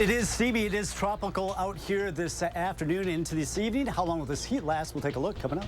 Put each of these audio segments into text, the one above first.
It is steamy. It is tropical out here this afternoon into this evening. How long will this heat last? We'll take a look coming up.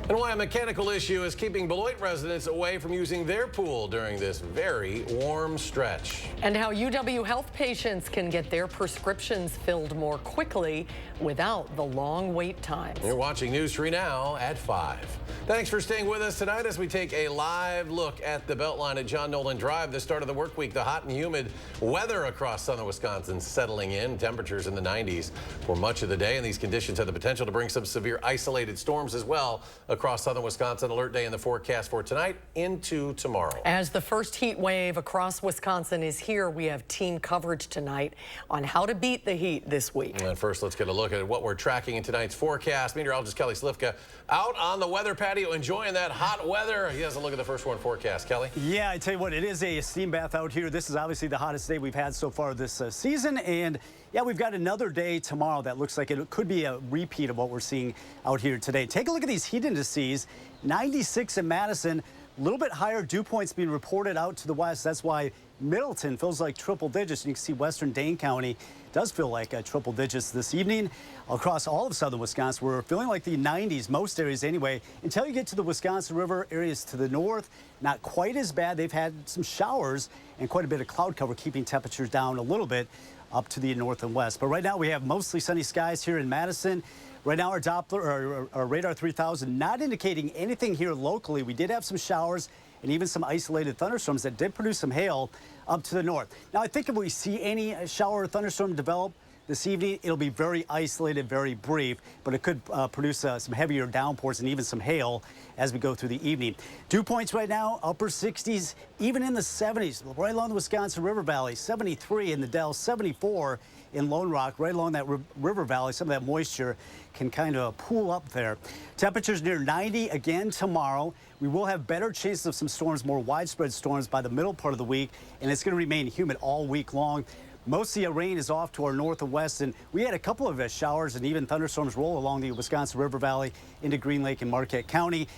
And why a mechanical issue is keeping Beloit residents away from using their pool during this very warm stretch. And how UW Health patients can get their prescriptions filled more quickly without the long wait times. You're watching News 3 Now at 5. Thanks for staying with us tonight as we take a live look at the Beltline at John Nolan Drive. The start of the work week, the hot and humid weather across southern Wisconsin settling in. Temperatures in the 90s for much of the day, and these conditions have the potential to bring some severe isolated storms as well across southern Wisconsin. Alert day in the forecast for tonight into tomorrow. As the first heat wave across Wisconsin is here, we have team coverage tonight on how to beat the heat this week. And first, let's get a look at what we're tracking in tonight's forecast. Meteorologist Kelly Slifka out on the weather patio enjoying that hot weather. He has a look at the first one forecast. Kelly? Yeah, I tell you what, it is a steam bath out here. This is obviously the hottest day we've had so far this season. And yeah, we've got another day tomorrow that looks like it could be a repeat of what we're seeing out here today. Take a look at these heat indices. 96 in Madison, a little bit higher dew points being reported out to the west. That's why Middleton feels like triple digits. You can see western Dane County does feel like triple digits this evening. Across all of southern Wisconsin, we're feeling like the 90s, most areas anyway. Until you get to the Wisconsin River areas to the north, not quite as bad. They've had some showers and quite a bit of cloud cover, keeping temperatures down a little bit up to the north and west. But right now we have mostly sunny skies here in Madison. Right now our Doppler, or our radar 3000, not indicating anything here locally. We did have some showers and even some isolated thunderstorms that did produce some hail up to the north. Now I think if we see any shower or thunderstorm develop this evening, it'll be very isolated, very brief, but it could produce some heavier downpours and even some hail as we go through the evening. Dew points right now, upper 60s, even in the 70s, right along the Wisconsin River Valley, 73 in the Dells, 74 in Lone Rock, right along that river valley. Some of that moisture can kind of pool up there. Temperatures near 90 again tomorrow. We will have better chances of some storms, more widespread storms by the middle part of the week, and it's going to remain humid all week long. Most of the rain is off to our north and west, and we had a couple of showers and even thunderstorms roll along the Wisconsin River Valley into Green Lake and Marquette County.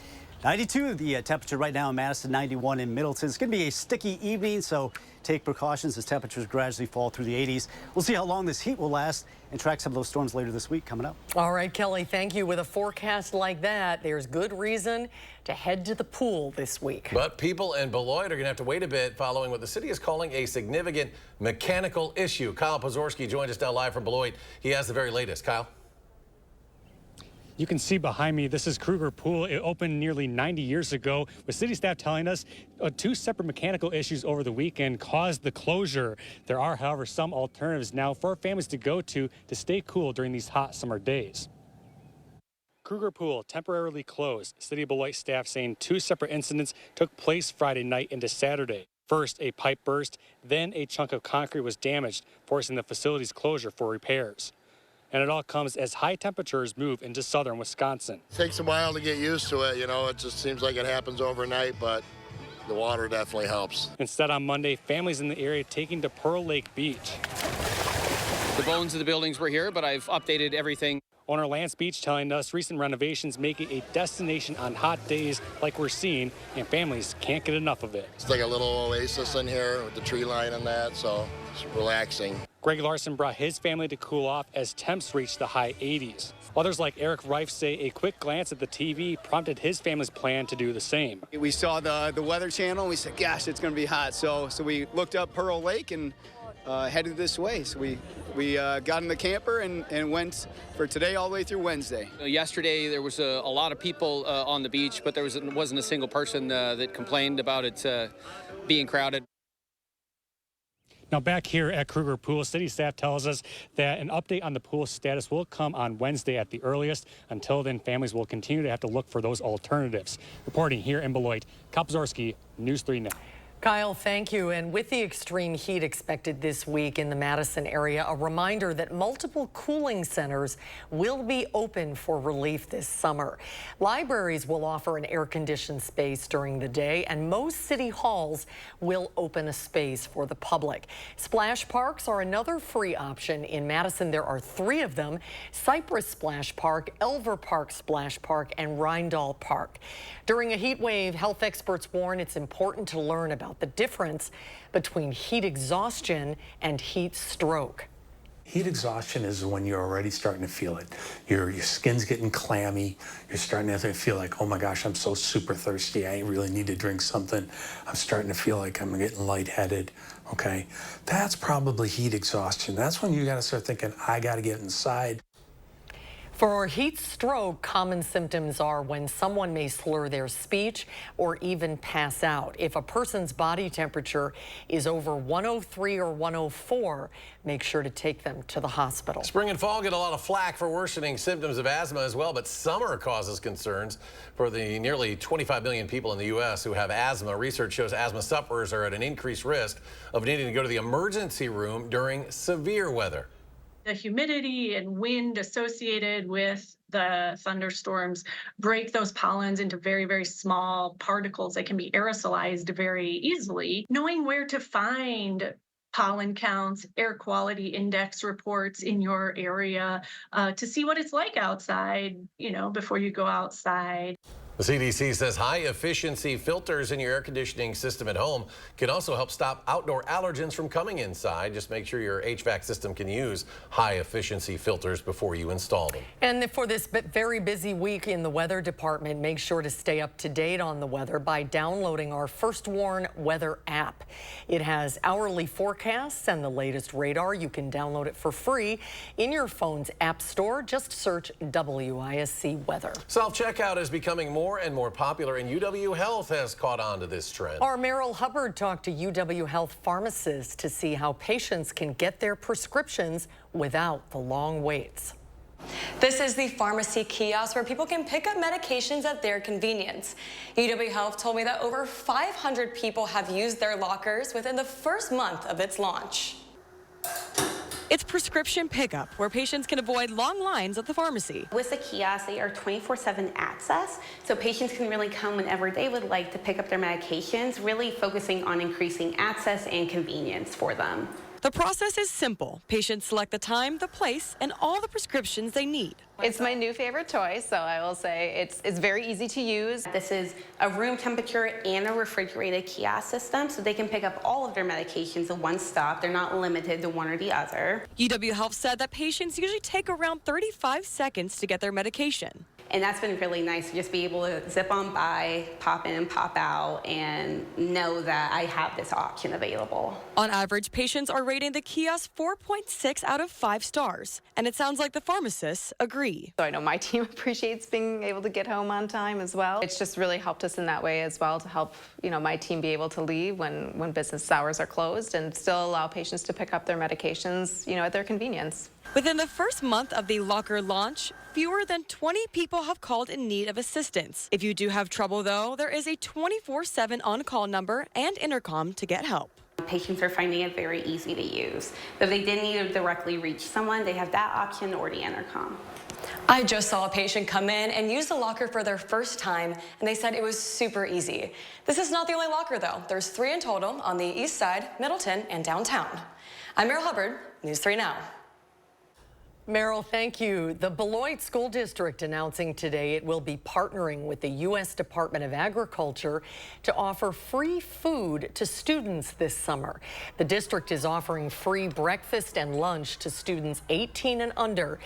92 the temperature right now in Madison, 91 in Middleton. It's going to be a sticky evening, so take precautions as temperatures gradually fall through the 80s. We'll see how long this heat will last and track some of those storms later this week coming up. All right, Kelly, thank you. With a forecast like that, there's good reason to head to the pool this week. But people in Beloit are going to have to wait a bit following what the city is calling a significant mechanical issue. Kyle Pozorski joins us now live from Beloit. He has the very latest. Kyle? You can see behind me, this is Kruger Pool. It opened nearly 90 years ago, with city staff telling us two separate mechanical issues over the weekend caused the closure. There are, however, some alternatives now for families to go to stay cool during these hot summer days. Kruger Pool temporarily closed. City of Beloit staff saying two separate incidents took place Friday night into Saturday. First, a pipe burst, then a chunk of concrete was damaged, forcing the facility's closure for repairs. And it all comes as high temperatures move into southern Wisconsin. It takes a while to get used to it, you know, it just seems like it happens overnight, but the water definitely helps. Instead, on Monday, families in the area taking to Pearl Lake Beach. The bones of the buildings were here, but I've updated everything. Owner Lance Beach telling us recent renovations make it a destination on hot days like we're seeing, and families can't get enough of it. It's like a little oasis in here with the tree line and that, so it's relaxing. Greg Larson brought his family to cool off as temps reached the high 80s. Others like Eric Reif say a quick glance at the TV prompted his family's plan to do the same. We saw the Weather Channel and we said, gosh, it's going to be hot. So we looked up Pearl Lake and headed this way. So we got in the camper and went for today all the way through Wednesday. Yesterday there was a lot of people on the beach, but there wasn't a single person that complained about it being crowded. Now back here at Kruger Pool, city staff tells us that an update on the pool status will come on Wednesday at the earliest. Until then, families will continue to have to look for those alternatives. Reporting here in Beloit, Kyle Pozorski, News 3 Now. Kyle, thank you. And with the extreme heat expected this week in the Madison area, a reminder that multiple cooling centers will be open for relief this summer. Libraries will offer an air-conditioned space during the day, and most city halls will open a space for the public. Splash parks are another free option. In Madison, there are 3 of them: Cypress Splash Park, Elver Park Splash Park, and Rindall Park. During a heat wave, health experts warn it's important to learn about the difference between heat exhaustion and heat stroke. Heat exhaustion is when you're already starting to feel it. Your skin's getting clammy. You're starting to feel like, oh my gosh, I'm so super thirsty. I really need to drink something. I'm starting to feel like I'm getting lightheaded. Okay, that's probably heat exhaustion. That's when you got to start thinking, I got to get inside. For heat stroke, common symptoms are when someone may slur their speech or even pass out. If a person's body temperature is over 103 or 104, make sure to take them to the hospital. Spring and fall get a lot of flack for worsening symptoms of asthma as well, but summer causes concerns for the nearly 25 million people in the U.S. who have asthma. Research shows asthma sufferers are at an increased risk of needing to go to the emergency room during severe weather. The humidity and wind associated with the thunderstorms break those pollens into very, very small particles that can be aerosolized very easily. Knowing where to find pollen counts, air quality index reports in your area to see what it's like outside, before you go outside. The CDC says high-efficiency filters in your air conditioning system at home can also help stop outdoor allergens from coming inside. Just make sure your HVAC system can use high-efficiency filters before you install them. And for this very busy week in the weather department, make sure to stay up to date on the weather by downloading our First Warn weather app. It has hourly forecasts and the latest radar. You can download it for free in your phone's app store. Just search WISC weather. Self-checkout is becoming more and more popular, and UW Health has caught on to this trend. Our Merrill Hubbard talked to UW Health pharmacists to see how patients can get their prescriptions without the long waits. This is the pharmacy kiosk where people can pick up medications at their convenience. UW Health told me that over 500 people have used their lockers within the first month of its launch. It's prescription pickup, where patients can avoid long lines at the pharmacy. With the kiosk, they are 24/7 access, so patients can really come whenever they would like to pick up their medications, really focusing on increasing access and convenience for them. The process is simple. Patients select the time, the place, and all the prescriptions they need. It's my new favorite toy, so I will say it's very easy to use. This is a room temperature and a refrigerated kiosk system, so they can pick up all of their medications in one stop. They're not limited to one or the other. UW Health said that patients usually take around 35 seconds to get their medication. And that's been really nice to just be able to zip on by, pop in, pop out, and know that I have this option available. On average, patients are rating the kiosk 4.6 out of 5 stars. And it sounds like the pharmacists agree. So I know my team appreciates being able to get home on time as well. It's just really helped us in that way as well to help, my team be able to leave when business hours are closed and still allow patients to pick up their medications, at their convenience. Within the first month of the locker launch, fewer than 20 people have called in need of assistance. If you do have trouble, though, there is a 24/7 on-call number and intercom to get help. Patients are finding it very easy to use. If they did need to directly reach someone, they have that option or the intercom. I just saw a patient come in and use the locker for their first time, and they said it was super easy. This is not the only locker, though. There's 3 in total on the east side, Middleton, and downtown. I'm Meryl Hubbard, News 3 Now. Meryl, thank you. The Beloit School District announcing today it will be partnering with the U.S. Department of Agriculture to offer free food to students this summer. The district is offering free breakfast and lunch to students 18 and under.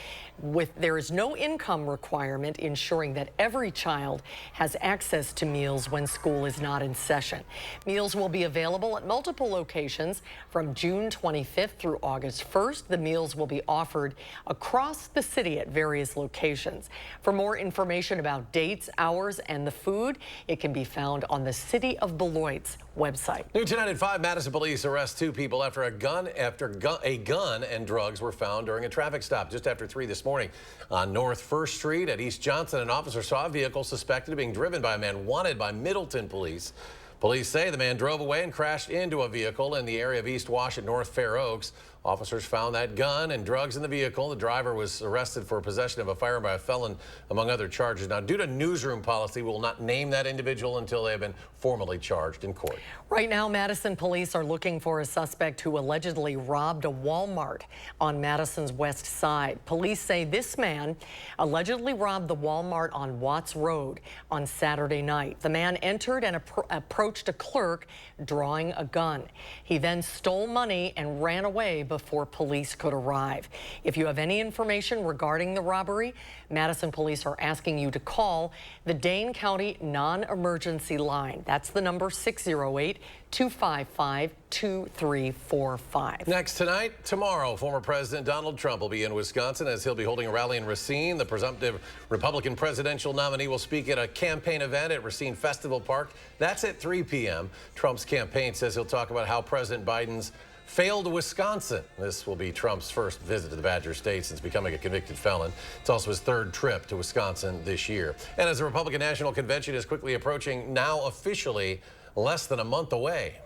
There is no income requirement, ensuring that every child has access to meals when school is not in session. Meals will be available at multiple locations from June 25th through August 1st. The meals will be offered across the city at various locations. For more information about dates, hours, and the food, it can be found on the City of Beloit's website. New tonight at 5, Madison police arrest 2 people after a gun and drugs were found during a traffic stop just after 3 this morning. On North 1st Street at East Johnson, an officer saw a vehicle suspected of being driven by a man wanted by Middleton police. Police say the man drove away and crashed into a vehicle in the area of East Wash at North Fair Oaks. Officers found that gun and drugs in the vehicle. The driver was arrested for possession of a firearm by a felon, among other charges. Now, due to newsroom policy, we will not name that individual until they have been formally charged in court. Right now, Madison police are looking for a suspect who allegedly robbed a Walmart on Madison's west side. Police say this man allegedly robbed the Walmart on Watts Road on Saturday night. The man entered and approached a clerk drawing a gun. He then stole money and ran away before before police could arrive. If you have any information regarding the robbery, Madison police are asking you to call the Dane County non-emergency line. That's the number 608-255-2345. Next tonight, tomorrow, former President Donald Trump will be in Wisconsin as he'll be holding a rally in Racine. The presumptive Republican presidential nominee will speak at a campaign event at Racine Festival Park. That's at 3 p.m. Trump's campaign says he'll talk about how President Biden's failed Wisconsin. This will be Trump's first visit to the Badger State since becoming a convicted felon. It's also his third trip to Wisconsin this year. And as the Republican National Convention is quickly approaching, now officially less than a month away.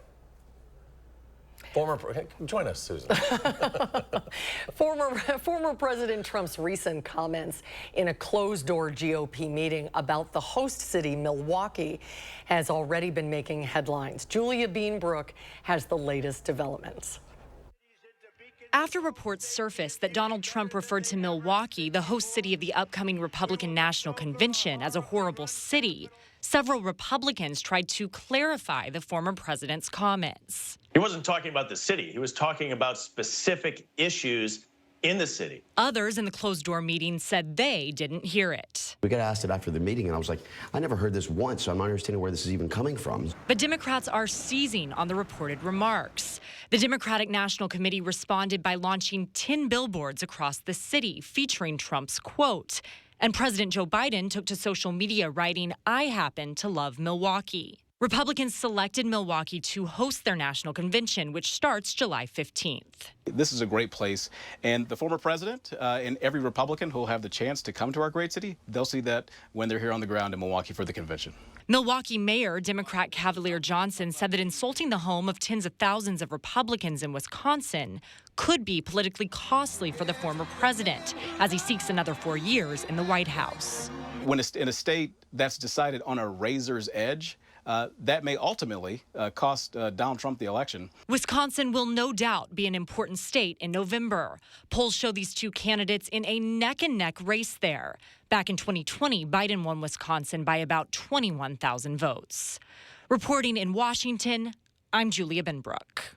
Join us, Susan. Former President Trump's recent comments in a closed-door GOP meeting about the host city, Milwaukee, has already been making headlines. Julia Beanbrook has the latest developments. After reports surfaced that Donald Trump referred to Milwaukee, the host city of the upcoming Republican National Convention, as a horrible city, several Republicans tried to clarify the former president's comments. He wasn't talking about the city. He was talking about specific issues in the city. Others in the closed-door meeting said they didn't hear it. We got asked it after the meeting, and I was like, I never heard this once, so I'm not understanding where this is even coming from. But Democrats are seizing on the reported remarks. The Democratic National Committee responded by launching 10 billboards across the city featuring Trump's quote. And President Joe Biden took to social media writing, "I happen to love Milwaukee." Republicans selected Milwaukee to host their national convention, which starts July 15th. This is a great place, and the former president and every Republican who will have the chance to come to our great city, they'll see that when they're here on the ground in Milwaukee for the convention. Milwaukee Mayor Democrat Cavalier Johnson said that insulting the home of tens of thousands of Republicans in Wisconsin could be politically costly for the former president as he seeks another 4 years in the White House. When it's in a state that's decided on a razor's edge, that may ultimately cost Donald Trump the election. Wisconsin will no doubt be an important state in November. Polls show these two candidates in a neck-and-neck race there. Back in 2020, Biden won Wisconsin by about 21,000 votes. Reporting in Washington, I'm Julia Benbrook.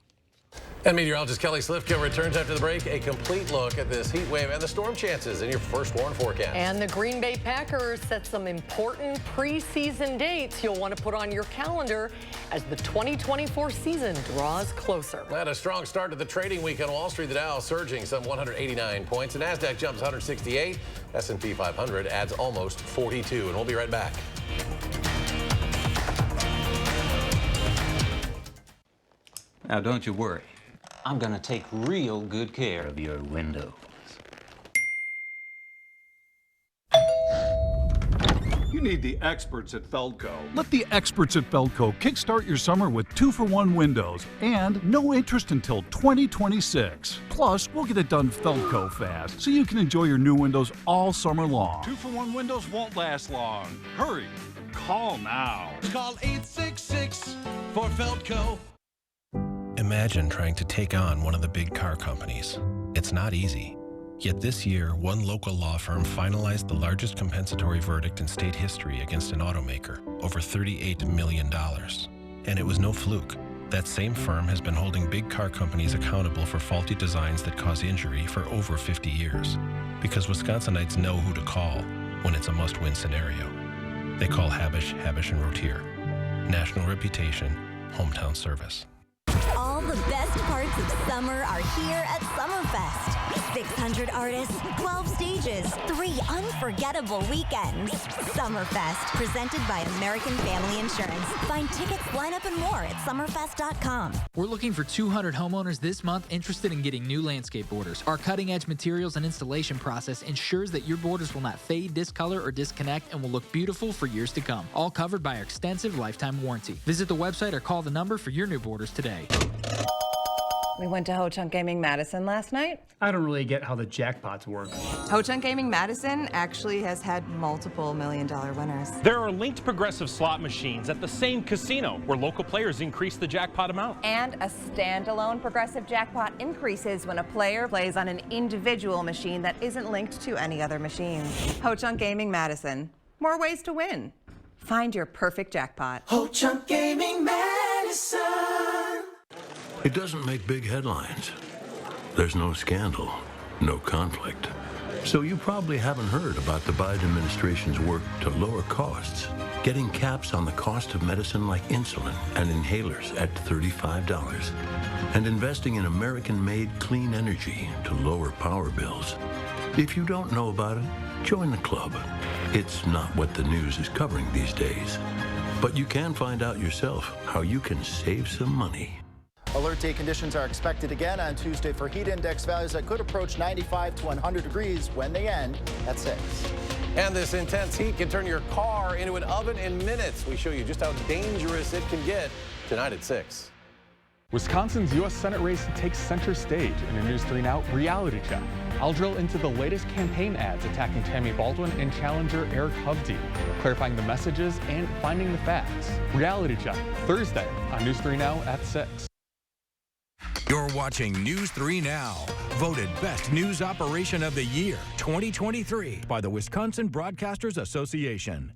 And meteorologist Kelly Slifka returns after the break. A complete look at this heat wave and the storm chances in your first warn forecast. And the Green Bay Packers set some important preseason dates you'll want to put on your calendar as the 2024 season draws closer. Had a strong start to the trading week on Wall Street. The Dow surging some 189 points. The NASDAQ jumps 168. S&P 500 adds almost 42. And we'll be right back. Now, don't you worry. I'm going to take real good care of your windows. You need the experts at Feldco. Let the experts at Feldco kickstart your summer with 2-for-1 windows and no interest until 2026. Plus, we'll get it done Feldco fast so you can enjoy your new windows all summer long. 2-for-1 windows won't last long. Hurry. Call now. Call 866 for Feldco. Imagine trying to take on one of the big car companies. It's not easy. Yet this year, one local law firm finalized the largest compensatory verdict in state history against an automaker, over $38 million. And it was no fluke. That same firm has been holding big car companies accountable for faulty designs that cause injury for over 50 years. Because Wisconsinites know who to call when it's a must-win scenario. They call Habish, Habish & Rotier. National reputation, hometown service. All the best parts of summer are here at Summerfest. 600 artists, 12 stages, 3 unforgettable weekends. Summerfest, presented by American Family Insurance. Find tickets, lineup, and more at summerfest.com. We're looking for 200 homeowners this month interested in getting new landscape borders. Our cutting-edge materials and installation process ensures that your borders will not fade, discolor, or disconnect and will look beautiful for years to come. All covered by our extensive lifetime warranty. Visit the website or call the number for your new borders today. We went to Ho Chunk Gaming Madison last night. I don't really get how the jackpots work. Ho Chunk Gaming Madison actually has had multiple million-dollar winners. There are linked progressive slot machines at the same casino where local players increase the jackpot amount. And a standalone progressive jackpot increases when a player plays on an individual machine that isn't linked to any other machine. Ho Chunk Gaming Madison. More ways to win. Find your perfect jackpot. Ho Chunk Gaming Madison. It doesn't make big headlines. There's no scandal, no conflict. So you probably haven't heard about the Biden administration's work to lower costs, getting caps on the cost of medicine like insulin and inhalers at $35, and investing in American-made clean energy to lower power bills. If you don't know about it, join the club. It's not what the news is covering these days. But you can find out yourself how you can save some money. Alert day conditions are expected again on Tuesday for heat index values that could approach 95 to 100 degrees when they end at 6. And this intense heat can turn your car into an oven in minutes. We show you just how dangerous it can get tonight at 6. Wisconsin's U.S. Senate race takes center stage in a News 3 Now reality check. I'll drill into the latest campaign ads attacking Tammy Baldwin and challenger Eric Hovde, clarifying the messages and finding the facts. Reality check, Thursday on News 3 Now at 6. You're watching News 3 Now, voted Best News Operation of the Year 2023 by the Wisconsin Broadcasters Association.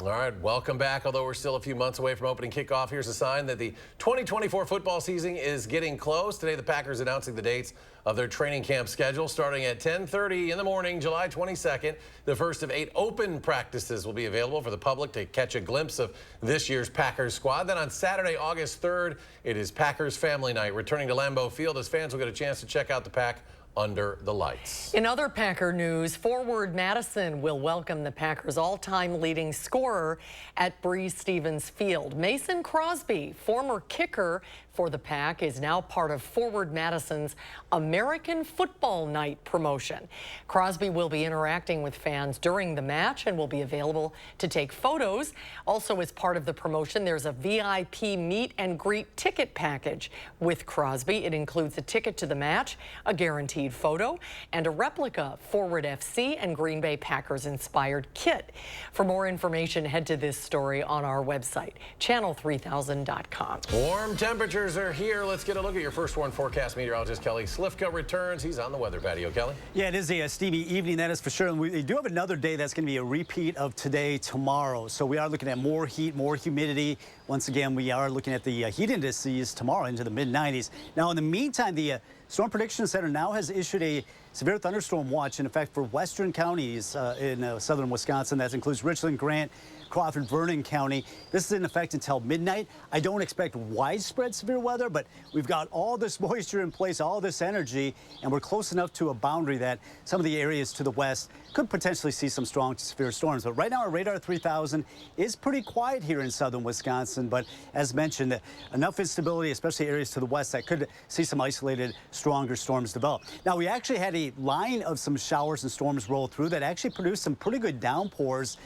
All right, welcome back. Although we're still a few months away from opening kickoff, here's a sign that the 2024 football season is getting close. Today, the Packers announcing the dates of their training camp schedule starting at 10:30 in the morning, July 22nd. The first of 8 open practices will be available for the public to catch a glimpse of this year's Packers squad. Then on Saturday, August 3rd, it is Packers Family Night, returning to Lambeau Field as fans will get a chance to check out the Pack under the lights. In other Packer news, forward Madison will welcome the Packers' all-time leading scorer at Breese-Stevens Field. Mason Crosby, former kicker for the Pack, is now part of Forward Madison's American Football Night promotion. Crosby will be interacting with fans during the match and will be available to take photos. Also, as part of the promotion, there's a VIP meet and greet ticket package with Crosby. It includes a ticket to the match, a guaranteed photo, and a replica Forward FC and Green Bay Packers inspired kit. For more information, head to this story on our website, channel3000.com. Warm temperatures are here. Let's get a look at your first warn forecast meteorologist Kelly Slifka returns. He's on the weather patio. Kelly? Yeah, it is a steamy evening, that is for sure. And we do have another day that's going to be a repeat of today, tomorrow. So we are looking at more heat, more humidity. Once again, we are looking at the heat indices tomorrow into the mid-90s. Now, in the meantime, the Storm Prediction Center now has issued a severe thunderstorm watch, in effect, for western counties in southern Wisconsin. That includes Richland, Grant, Crawford, Vernon County. This is in effect until midnight. I don't expect widespread severe weather, but we've got all this moisture in place, all this energy, and we're close enough to a boundary that some of the areas to the west could potentially see some strong severe storms. But right now, our radar 3000 is pretty quiet here in southern Wisconsin. But as mentioned, enough instability, especially areas to the west, that could see some isolated, stronger storms develop. Now, we actually had a line of some showers and storms roll through that actually produced some pretty good downpours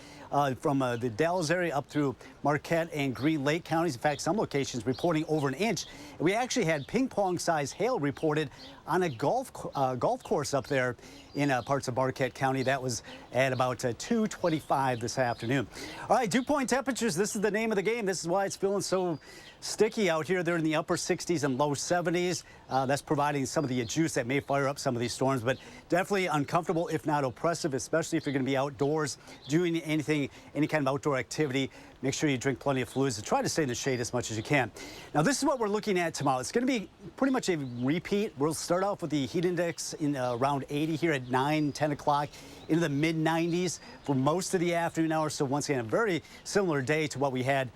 from the Dalles area up through Marquette and Green Lake counties. In fact, some locations reporting over an inch. We actually had ping-pong-sized hail reported on a golf course up there in parts of Marquette County. That was at about 2:25 this afternoon. All right, dew point temperatures. This is the name of the game. This is why it's feeling so sticky out here. They're in the upper 60s and low 70s. That's providing some of the juice that may fire up some of these storms, but definitely uncomfortable, if not oppressive, especially if you're going to be outdoors doing anything, any kind of outdoor activity. Make sure you drink plenty of fluids and try to stay in the shade as much as you can. Now, this is what we're looking at tomorrow. It's going to be pretty much a repeat. We'll start off with the heat index in around 80 here at 9, 10 o'clock, into the mid-90s for most of the afternoon hours. So once again, a very similar day to what we had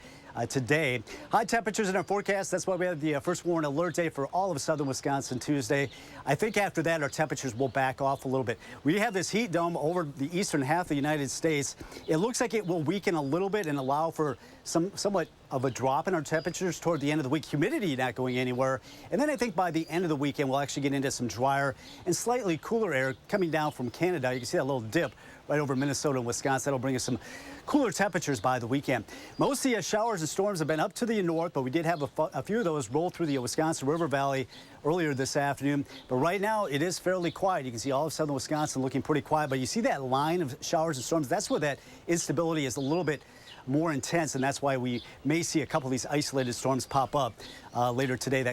today. High temperatures in our forecast. That's why we have the first warn alert day for all of southern Wisconsin Tuesday. I think after that, our temperatures will back off a little bit. We have this heat dome over the eastern half of the United States. It looks like it will weaken a little bit and allow for somewhat of a drop in our temperatures toward the end of the week. Humidity not going anywhere. And then I think by the end of the weekend, we'll actually get into some drier and slightly cooler air coming down from Canada. You can see that little dip right over Minnesota and Wisconsin. That'll bring us some cooler temperatures by the weekend. Most of the showers and storms have been up to the north, but we did have a few of those roll through the Wisconsin River Valley earlier this afternoon. But right now, it is fairly quiet. You can see all of southern Wisconsin looking pretty quiet, but you see that line of showers and storms. That's where that instability is a little bit more intense, and that's why we may see a couple of these isolated storms pop up later today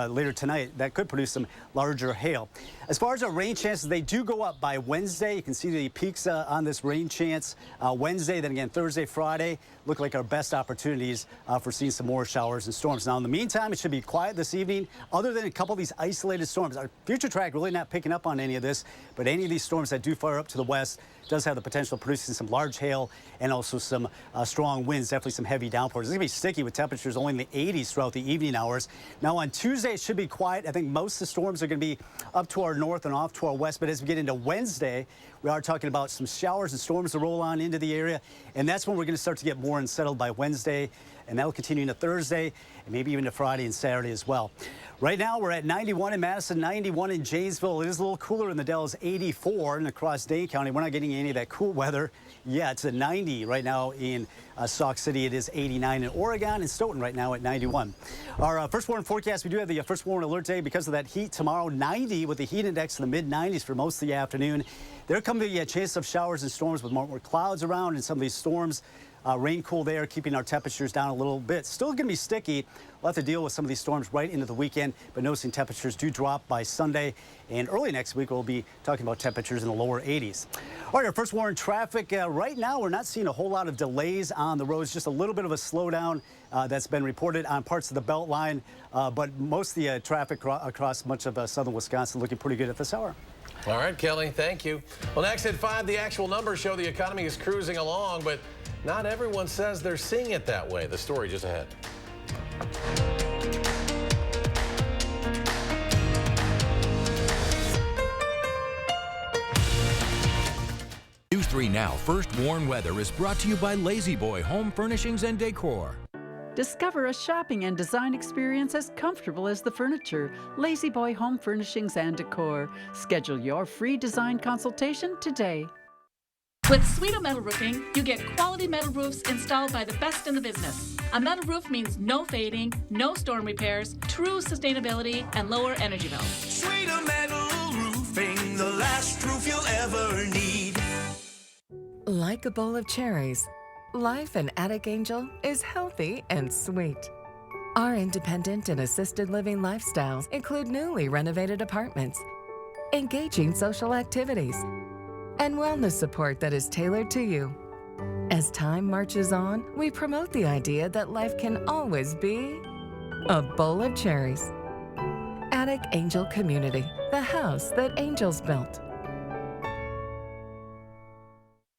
later tonight that could produce some larger hail. As far as our rain chances, they do go up by Wednesday. You can see the peaks on this rain chance Wednesday, then again Thursday, Friday look like our best opportunities for seeing some more showers and storms. Now, in the meantime, it should be quiet this evening, other than a couple of these isolated storms. Our future track really not picking up on any of this, but any of these storms that do fire up to the west does have the potential of producing some large hail and also some strong winds, definitely some heavy downpours. It's going to be sticky with temperatures only in the 80s throughout the evening hours. Now, on Tuesday, it should be quiet. I think most of the storms are going to be up to our north and off to our west, but as we get into Wednesday, we are talking about some showers and storms to roll on into the area, and that's when we're going to start to get more unsettled by Wednesday, and that will continue into Thursday and maybe even to Friday and Saturday as well. Right now, we're at 91 in Madison, 91 in Janesville. It is a little cooler in the Dells, 84 and across Dane County. We're not getting any of that cool weather. Yeah, it's a 90 right now in Sauk City. It is 89 in Oregon and Stoughton right now at 91. Our first warning forecast, we do have the first warning alert day because of that heat tomorrow. 90 with the heat index in the mid-90s for most of the afternoon. There come the chance of showers and storms with more clouds around and some of these storms. Rain cool there, keeping our temperatures down a little bit. Still going to be sticky. We'll have to deal with some of these storms right into the weekend, but noticing temperatures do drop by Sunday. And early next week, we'll be talking about temperatures in the lower 80s. All right, our first warning traffic. Right now, we're not seeing a whole lot of delays on the roads, just a little bit of a slowdown that's been reported on parts of the Beltline. But most of the traffic across much of southern Wisconsin looking pretty good at this hour. All right, Kelly, thank you. Well, next at 5, the actual numbers show the economy is cruising along, but not everyone says they're seeing it that way. The story just ahead. News 3 Now First Warn Weather is brought to you by Lazy Boy Home Furnishings and Decor. Discover a shopping and design experience as comfortable as the furniture. Lazy Boy Home Furnishings and Decor. Schedule your free design consultation today. With Sweeto Metal Roofing, you get quality metal roofs installed by the best in the business. A metal roof means no fading, no storm repairs, true sustainability, and lower energy bills. Sweeto Metal Roofing, the last roof you'll ever need. Like a bowl of cherries, life in Attic Angel is healthy and sweet. Our independent and assisted living lifestyles include newly renovated apartments, engaging social activities, and wellness support that is tailored to you. As time marches on, we promote the idea that life can always be a bowl of cherries. Attic Angel Community, the house that angels built.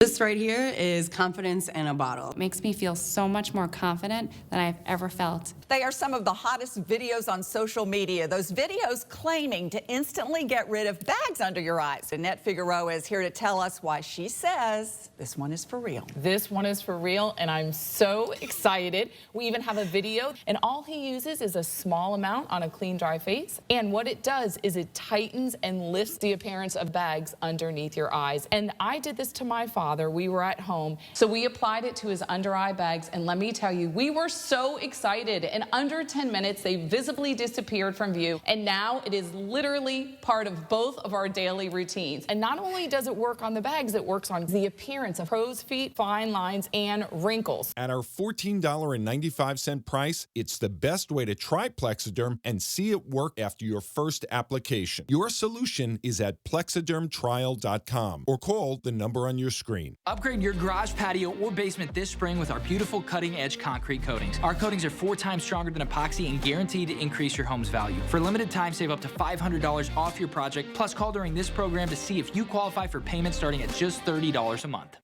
This right here is confidence in a bottle. It makes me feel so much more confident than I've ever felt. They are some of the hottest videos on social media. Those videos claiming to instantly get rid of bags under your eyes. Annette Figueroa is here to tell us why she says this one is for real. This one is for real, and I'm so excited. We even have a video, and all he uses is a small amount on a clean, dry face. And what it does is it tightens and lifts the appearance of bags underneath your eyes. And I did this to my father. We were at home, so we applied it to his under eye bags, and let me tell you, we were so excited. In under 10 minutes, they visibly disappeared from view, and now it is literally part of both of our daily routines. And not only does it work on the bags, it works on the appearance of crow's feet, fine lines, and wrinkles. At our $14.95 price, it's the best way to try Plexiderm and see it work after your first application. Your solution is at plexidermtrial.com or call the number on your screen. Upgrade your garage, patio, or basement this spring with our beautiful cutting-edge concrete coatings. Our coatings are 4 times stronger than epoxy and guaranteed to increase your home's value. For a limited time, save up to $500 off your project. Plus, call during this program to see if you qualify for payments starting at just $30 a month.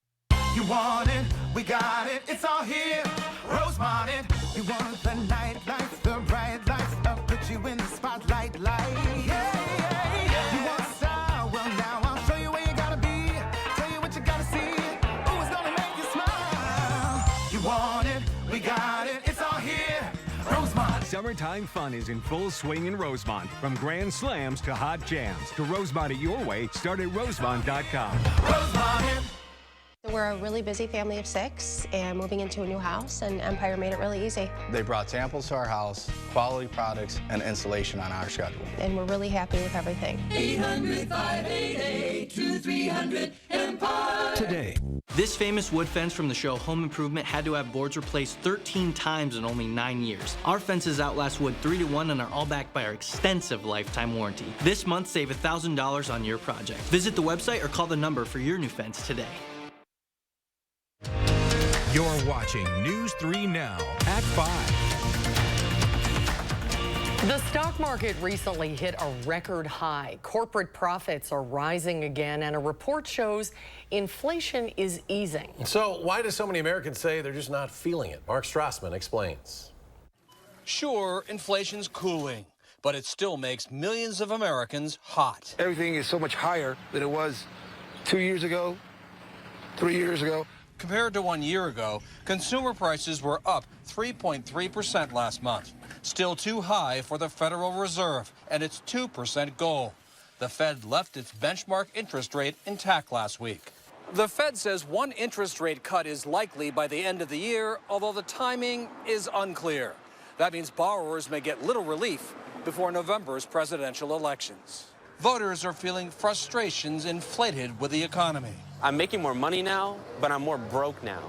You want it, we got it, it's all here. Rosemont it. We want the night lights, the bright lights, I'll put you in the spotlight, light. Yeah. You want style? Well, now I'll show you where you gotta be. Tell you what you gotta see. Oh, it's gonna make you smile. You want it, we got it, it's all here. Rosemont. Summertime fun is in full swing in Rosemont. From grand slams to hot jams. To Rosemont it your way, start at rosemont.com. Rosemont. We're a really busy family of 6 and moving into a new house, and Empire made it really easy. They brought samples to our house, quality products, and installation on our schedule. And we're really happy with everything. 800-588-2300-EMPIRE. Today. This famous wood fence from the show Home Improvement had to have boards replaced 13 times in only 9 years. Our fences outlast wood 3 to 1 and are all backed by our extensive lifetime warranty. This month, save $1,000 on your project. Visit the website or call the number for your new fence today. You're watching News 3 Now at 5. The stock market recently hit a record high. Corporate profits are rising again, and a report shows inflation is easing. So why do so many Americans say they're just not feeling it? Mark Strassman explains. Sure, inflation's cooling, but it still makes millions of Americans hot. Everything is so much higher than it was 2 years ago, 3 years ago. Compared to 1 year ago, consumer prices were up 3.3% last month. Still too high for the Federal Reserve and its 2% goal. The Fed left its benchmark interest rate intact last week. The Fed says one interest rate cut is likely by the end of the year, although the timing is unclear. That means borrowers may get little relief before November's presidential elections. Voters are feeling frustrations inflated with the economy. I'm making more money now, but I'm more broke now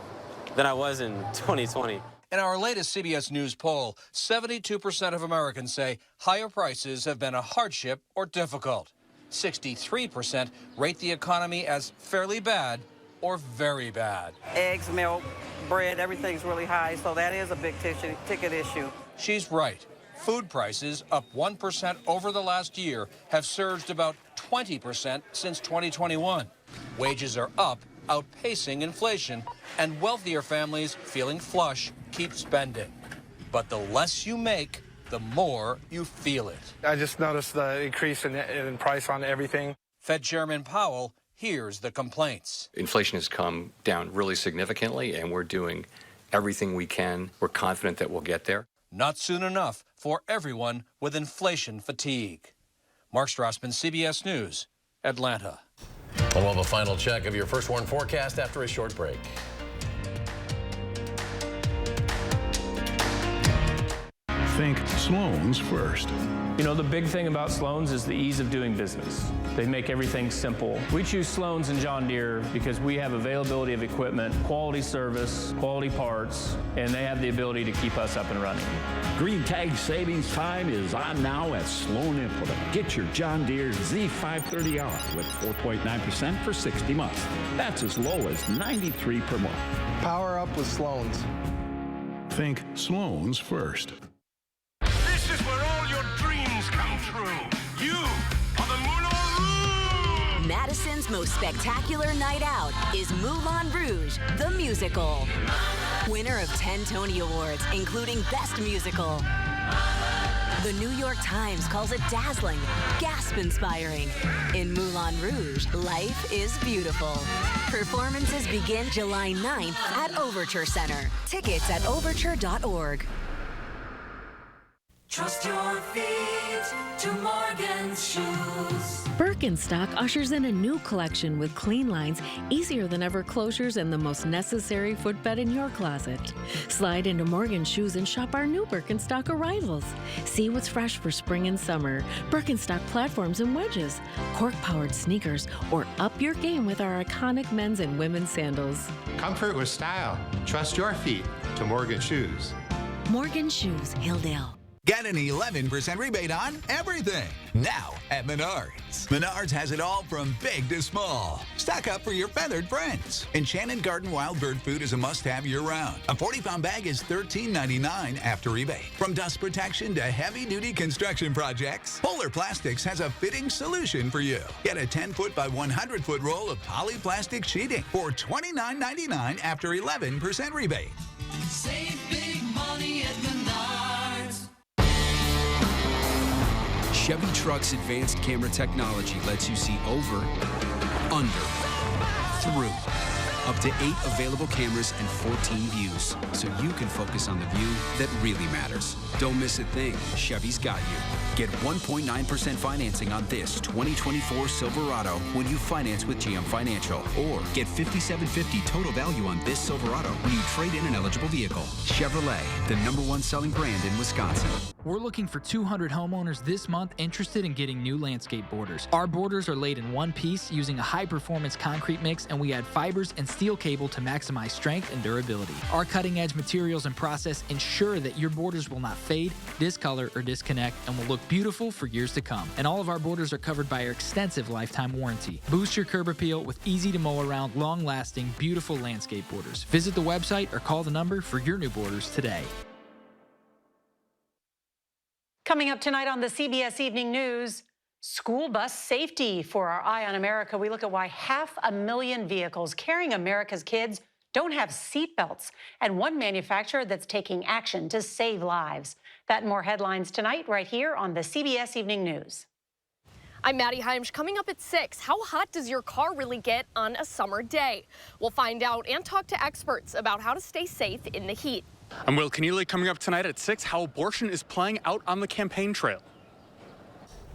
than I was in 2020. In our latest CBS News poll, 72% of Americans say higher prices have been a hardship or difficult. 63% rate the economy as fairly bad or very bad. Eggs, milk, bread, everything's really high, so that is a big ticket issue. She's right. Food prices, up 1% over the last year, have surged about 20% since 2021. Wages are up, outpacing inflation, and wealthier families feeling flush keep spending. But the less you make, the more you feel it. I just noticed the increase in price on everything. Fed Chairman Powell hears the complaints. Inflation has come down really significantly, and we're doing everything we can. We're confident that we'll get there. Not soon enough for everyone with inflation fatigue. Mark Strassman, CBS News, Atlanta. We'll have a final check of your first warn forecast after a short break. Think Sloan's first. You know, the big thing about Sloan's is the ease of doing business. They make everything simple. We choose Sloan's and John Deere because we have availability of equipment, quality service, quality parts, and they have the ability to keep us up and running. Green Tag savings time is on now at Sloan Implement. Get your John Deere Z530R with 4.9% for 60 months. That's as low as $93 per month. Power up with Sloan's. Think Sloan's first. This is where all your dreams come true. You are the Moulin Rouge! Madison's most spectacular night out is Moulin Rouge, the musical. Winner of 10 Tony Awards, including Best Musical. The New York Times calls it dazzling, gasp-inspiring. In Moulin Rouge, life is beautiful. Performances begin July 9th at Overture Center. Tickets at overture.org. Trust your feet to Morgan's shoes. Birkenstock ushers in a new collection with clean lines, easier than ever closures, and the most necessary footbed in your closet. Slide into Morgan Shoes and shop our new Birkenstock arrivals. See what's fresh for spring and summer. Birkenstock platforms and wedges, cork-powered sneakers, or up your game with our iconic men's and women's sandals. Comfort with style. Trust your feet to Morgan Shoes. Morgan Shoes, Hilldale. Get an 11% rebate on everything now at Menards. Menards has it all from big to small. Stock up for your feathered friends. Enchanted Garden Wild Bird Food is a must-have year-round. A 40-pound bag is $13.99 after rebate. From dust protection to heavy-duty construction projects, Polar Plastics has a fitting solution for you. Get a 10-foot by 100-foot roll of polyplastic sheeting for $29.99 after 11% rebate. Save big money at Menards. Chevy Truck's advanced camera technology lets you see over, under, through, Up to 8 available cameras and 14 views, so you can focus on the view that really matters. Don't miss a thing. Chevy's got you. Get 1.9% financing on this 2024 Silverado when you finance with GM Financial. Or get $5,750 total value on this Silverado when you trade in an eligible vehicle. Chevrolet, the #1 selling brand in Wisconsin. We're looking for 200 homeowners this month interested in getting new landscape borders. Our borders are laid in one piece using a high-performance concrete mix, and we add fibers and steel cable to maximize strength and durability. Our cutting-edge materials and process ensure that your borders will not fade, discolor, or disconnect, and will look beautiful for years to come. And all of our borders are covered by our extensive lifetime warranty. Boost your curb appeal with easy-to-mow-around, long-lasting, beautiful landscape borders. Visit the website or call the number for your new borders today. Coming up tonight on the CBS Evening News, school bus safety. For our Eye on America, we look at why 500,000 vehicles carrying America's kids don't have seatbelts, and one manufacturer that's taking action to save lives. That and more headlines tonight right here on the CBS Evening News. I'm Maddie Heimsch. Coming up at 6, how hot does your car really get on a summer day? We'll find out and talk to experts about how to stay safe in the heat. I'm Will Keneally. Coming up tonight at 6, how abortion is playing out on the campaign trail.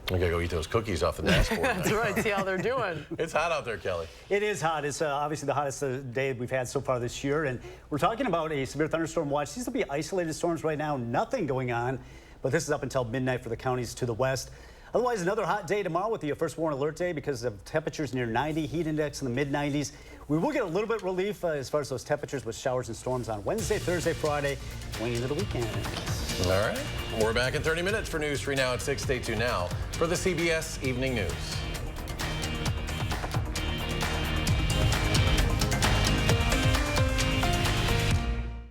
I gotta go eat those cookies off the dashboard. That's right, see how they're doing. It's hot out there, Kelly. It is hot. It's obviously the hottest day we've had so far this year. And we're talking about a severe thunderstorm watch. These will be isolated storms right now, nothing going on. But this is up until midnight for the counties to the west. Otherwise, another hot day tomorrow with the first warn alert day because of temperatures near 90, heat index in the mid-90s. We will get a little bit relief as far as those temperatures with showers and storms on Wednesday, Thursday, Friday, going into the weekend. All right. We're back in 30 minutes for News 3 Now at 6. Stay tuned now for the CBS Evening News.